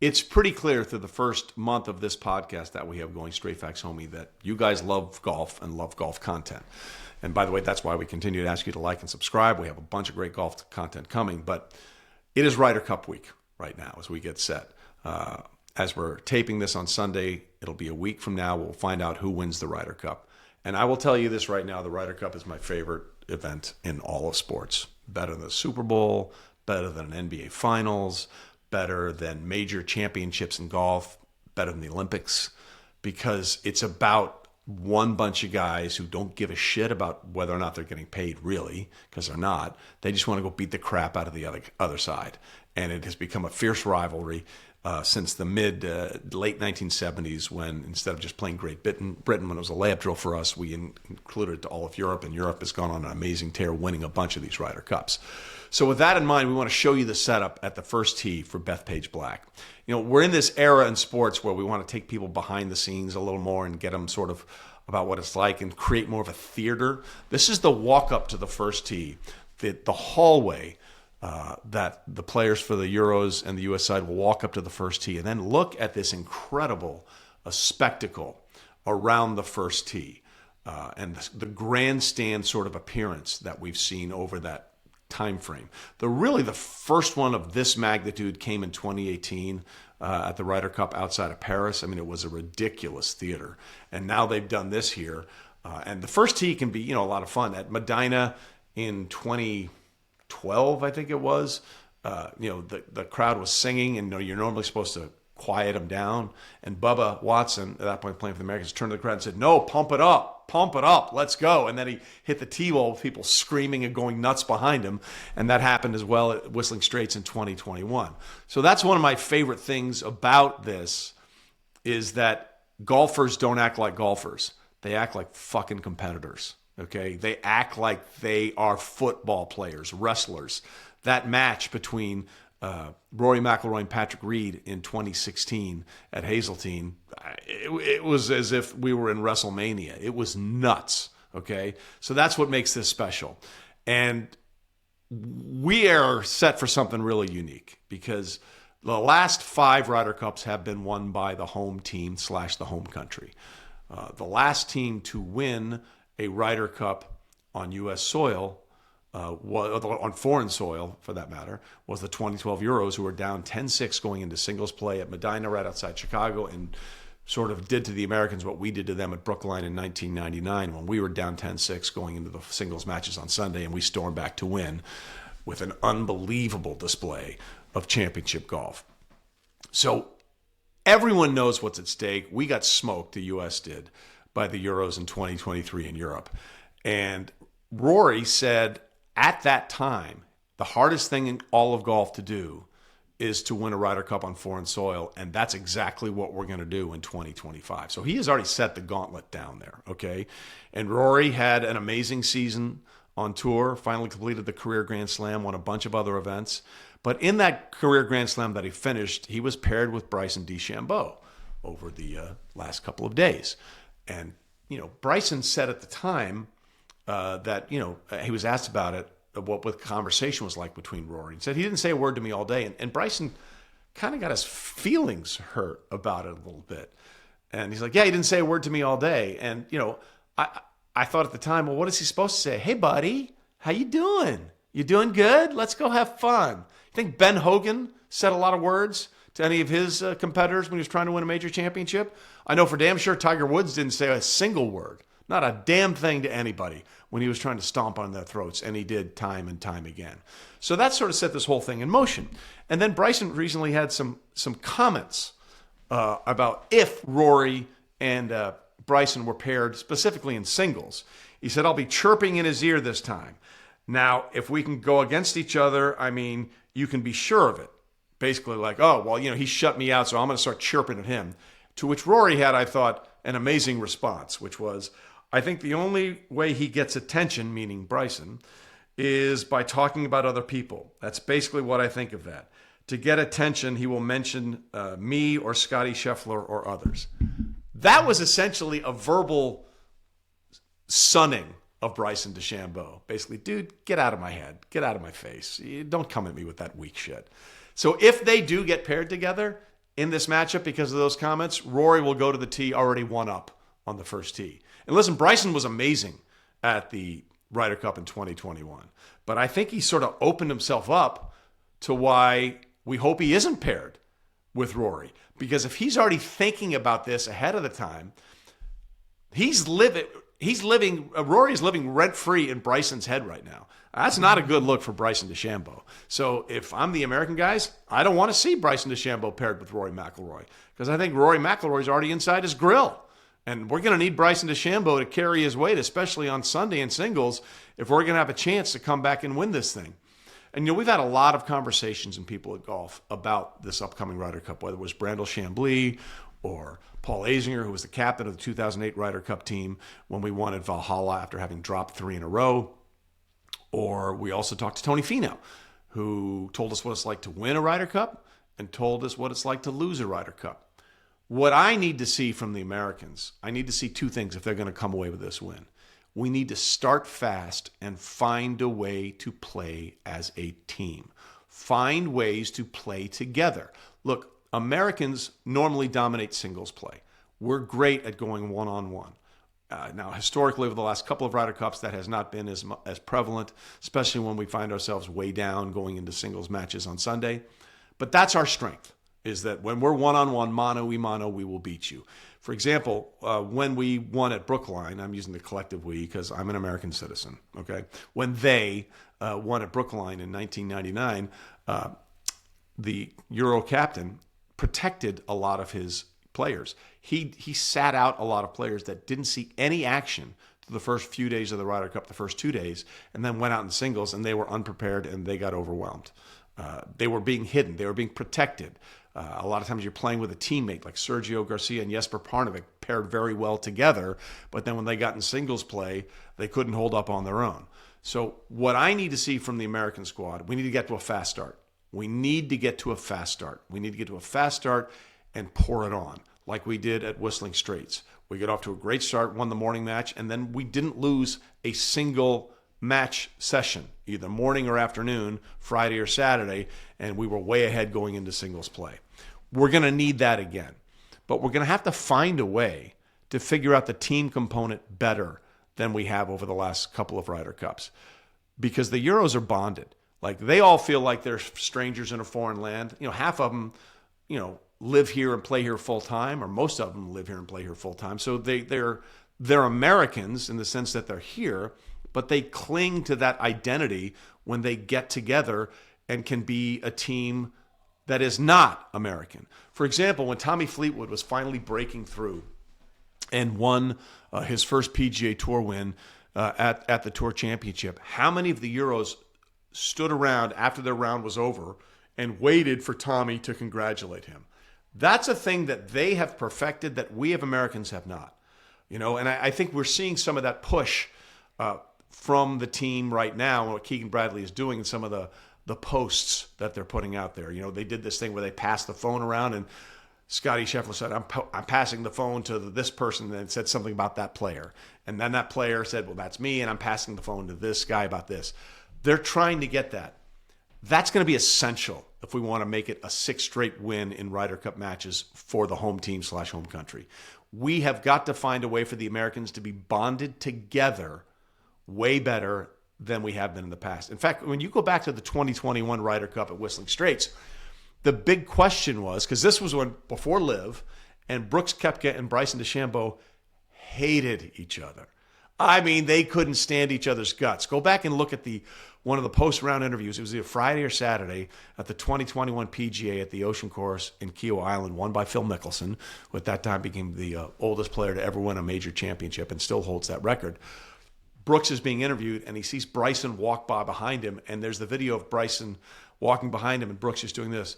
It's pretty clear through the first month of this podcast that we have going, Straight Facts Homie, that you guys love golf and love golf content. And by the way, that's why we continue to ask you to like and subscribe. We have a bunch of great golf content coming, but it is Ryder Cup week right now as we get set. As we're taping this on Sunday, it'll be a week from now. We'll find out who wins the Ryder Cup. And I will tell you this right now, the Ryder Cup is my favorite event in all of sports. Better than the Super Bowl, better than an NBA Finals, better than major championships in golf, better than the Olympics, because it's about one bunch of guys who don't give a shit about whether or not they're getting paid, really, because they're not. They just want to go beat the crap out of the other side. And it has become a fierce rivalry since the late 1970s, when instead of just playing Great Britain, when it was a layup drill for us, we included it to all of Europe, and Europe has gone on an amazing tear, winning a bunch of these Ryder Cups. So with that in mind, we want to show you the setup at the first tee for Bethpage Black. You know, we're in this era in sports where we want to take people behind the scenes a little more and get them sort of about what it's like and create more of a theater. This is the walk up to the first tee, the hallway that the players for the Euros and the U.S. side will walk up to the first tee, and then look at this incredible spectacle around the first tee and the grandstand sort of appearance that we've seen over that time frame. The first one of this magnitude came in 2018 at the Ryder Cup outside of Paris. I mean, it was a ridiculous theater, and now they've done this here. And the first tee can be, a lot of fun. At Medinah in 2012, I think it was, the crowd was singing, and you're normally supposed to quiet them down. And Bubba Watson, at that point playing for the Americans, turned to the crowd and said, "No, pump it up, let's go." And then he hit the tee ball with people screaming and going nuts behind him. And that happened as well at Whistling Straits in 2021. So that's one of my favorite things about this, is that golfers don't act like golfers. They act like fucking competitors. Okay, they act like they are football players, wrestlers. That match between Rory, McIlroy, and Patrick Reed in 2016 at Hazeltine, it was as if we were in WrestleMania. It was nuts. Okay, so that's what makes this special, and we are set for something really unique, because the last 5 Ryder Cups have been won by the home team / the home country. The last team to win a Ryder Cup on U.S. soil, on foreign soil for that matter, was the 2012 Euros, who were down 10-6 going into singles play at Medinah right outside Chicago, and sort of did to the Americans what we did to them at Brookline in 1999 when we were down 10-6 going into the singles matches on Sunday, and we stormed back to win with an unbelievable display of championship golf. So everyone knows what's at stake. We got smoked, the U.S. did, by the Euros in 2023 in Europe. And Rory said at that time, the hardest thing in all of golf to do is to win a Ryder Cup on foreign soil, and that's exactly what we're going to do in 2025. So he has already set the gauntlet down there, okay? And Rory had an amazing season on tour, finally completed the career Grand Slam, won a bunch of other events. But in that career Grand Slam that he finished, he was paired with Bryson DeChambeau over the last couple of days. And, Bryson said at the time that, he was asked about it, what the conversation was like between Rory. He said he didn't say a word to me all day. And Bryson kind of got his feelings hurt about it a little bit. And he's like, "Yeah, he didn't say a word to me all day." And, I thought at the time, well, what is he supposed to say? "Hey, buddy, how you doing? You doing good? Let's go have fun." You think Ben Hogan said a lot of words to any of his competitors when he was trying to win a major championship? I know for damn sure Tiger Woods didn't say a single word, not a damn thing to anybody when he was trying to stomp on their throats, and he did time and time again. So that sort of set this whole thing in motion. And then Bryson recently had some comments about if Rory and Bryson were paired specifically in singles. He said, "I'll be chirping in his ear this time. Now, if we can go against each other, you can be sure of it." Basically like, "Oh, well, he shut me out, so I'm going to start chirping at him." To which Rory had, I thought, an amazing response, which was, "I think the only way he gets attention," meaning Bryson, "is by talking about other people. That's basically what I think of that. To get attention, he will mention me or Scotty Scheffler or others." That was essentially a verbal sunning of Bryson DeChambeau. Basically, "Dude, get out of my head. Get out of my face. Don't come at me with that weak shit." So if they do get paired together, in this matchup because of those comments, Rory will go to the tee already one up on the first tee. And listen, Bryson was amazing at the Ryder Cup in 2021. But I think he sort of opened himself up to why we hope he isn't paired with Rory. Because if he's already thinking about this ahead of the time, Rory is living rent-free in Bryson's head right now. That's not a good look for Bryson DeChambeau. So if I'm the American guys, I don't want to see Bryson DeChambeau paired with Rory McIlroy because I think Rory McIlroy is already inside his grill. And we're going to need Bryson DeChambeau to carry his weight, especially on Sunday in singles, if we're going to have a chance to come back and win this thing. And, we've had a lot of conversations and people at golf about this upcoming Ryder Cup, whether it was Brandel Chambly or Paul Azinger, who was the captain of the 2008 Ryder Cup team when we won at Valhalla after having dropped 3 in a row. Or we also talked to Tony Finau, who told us what it's like to win a Ryder Cup and told us what it's like to lose a Ryder Cup. What I need to see from the Americans, I need to see 2 things if they're going to come away with this win. We need to start fast and find a way to play as a team. Find ways to play together. Look, Americans normally dominate singles play. We're great at going one-on-one. Now, historically, over the last couple of Ryder Cups, that has not been as prevalent, especially when we find ourselves way down going into singles matches on Sunday. But that's our strength, is that when we're one-on-one, mano-a-mano, we will beat you. For example, when we won at Brookline, I'm using the collective we because I'm an American citizen, okay? When they won at Brookline in 1999, the Euro captain protected a lot of his players. He sat out a lot of players that didn't see any action through the first few days of the Ryder Cup, the first 2 days, and then went out in singles, and they were unprepared, and they got overwhelmed. They were being hidden. They were being protected. A lot of times you're playing with a teammate like Sergio Garcia and Jesper Parnevik paired very well together, but then when they got in singles play, they couldn't hold up on their own. So what I need to see from the American squad, we need to get to a fast start. We need to get to a fast start. We need to get to a fast start and pour it on like we did at Whistling Straits. We got off to a great start, won the morning match, and then we didn't lose a single match session, either morning or afternoon, Friday or Saturday, and we were way ahead going into singles play. We're going to need that again, but we're going to have to find a way to figure out the team component better than we have over the last couple of Ryder Cups because the Euros are bonded. Like they all feel like they're strangers in a foreign land. Half of them, live here and play here full time, or most of them live here and play here full time. So they're Americans in the sense that they're here, but they cling to that identity when they get together and can be a team that is not American. For example, when Tommy Fleetwood was finally breaking through and won his first PGA Tour win at the Tour Championship, how many of the Euros stood around after their round was over and waited for Tommy to congratulate him? That's a thing that they have perfected that we as Americans have not. And I think we're seeing some of that push from the team right now and what Keegan Bradley is doing in some of the posts that they're putting out there. They did this thing where they passed the phone around and Scotty Scheffler said, I'm passing the phone to this person, and said something about that player. And then that player said, well, that's me, and I'm passing the phone to this guy about this. They're trying to get that. That's going to be essential if we want to make it a 6th straight win in Ryder Cup matches for the home team / home country. We have got to find a way for the Americans to be bonded together way better than we have been in the past. In fact, when you go back to the 2021 Ryder Cup at Whistling Straits, the big question was, because this was when before Liv, and Brooks Koepka and Bryson DeChambeau hated each other. I mean, they couldn't stand each other's guts. Go back and look at one of the post-round interviews. It was either Friday or Saturday at the 2021 PGA at the Ocean Course in Kiawah Island, won by Phil Mickelson, who at that time became the oldest player to ever win a major championship and still holds that record. Brooks is being interviewed, and he sees Bryson walk by behind him, and there's the video of Bryson walking behind him, and Brooks is doing this.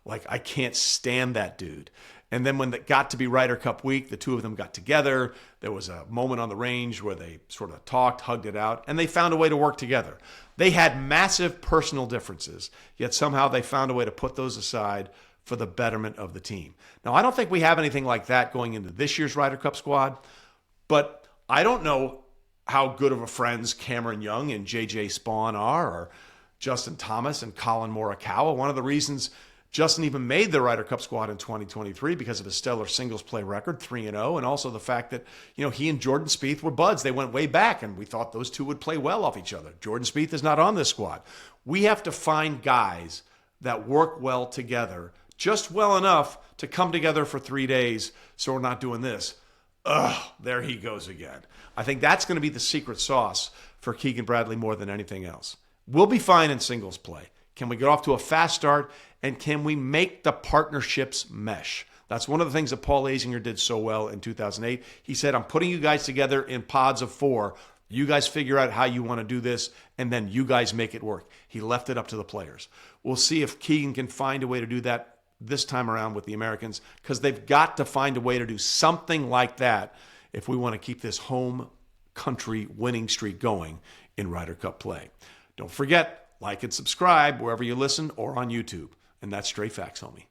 Like, I can't stand that dude. And then when it got to be Ryder Cup week, the two of them got together. There was a moment on the range where they sort of talked, hugged it out, and they found a way to work together. They had massive personal differences, yet somehow they found a way to put those aside for the betterment of the team. Now, I don't think we have anything like that going into this year's Ryder Cup squad, but I don't know how good of a friends Cameron Young and J.J. Spawn are, or Justin Thomas and Colin Morikawa. One of the reasons Justin even made the Ryder Cup squad in 2023 because of his stellar singles play record, 3-0, and also the fact that, he and Jordan Spieth were buds. They went way back, and we thought those two would play well off each other. Jordan Spieth is not on this squad. We have to find guys that work well together, just well enough to come together for 3 days so we're not doing this. There he goes again. I think that's going to be the secret sauce for Keegan Bradley more than anything else. We'll be fine in singles play. Can we get off to a fast start? And can we make the partnerships mesh? That's one of the things that Paul Azinger did so well in 2008. He said, I'm putting you guys together in pods of 4. You guys figure out how you want to do this, and then you guys make it work. He left it up to the players. We'll see if Keegan can find a way to do that this time around with the Americans, because they've got to find a way to do something like that if we want to keep this home country winning streak going in Ryder Cup play. Don't forget, like and subscribe wherever you listen or on YouTube. And that's Straight Facts, homie.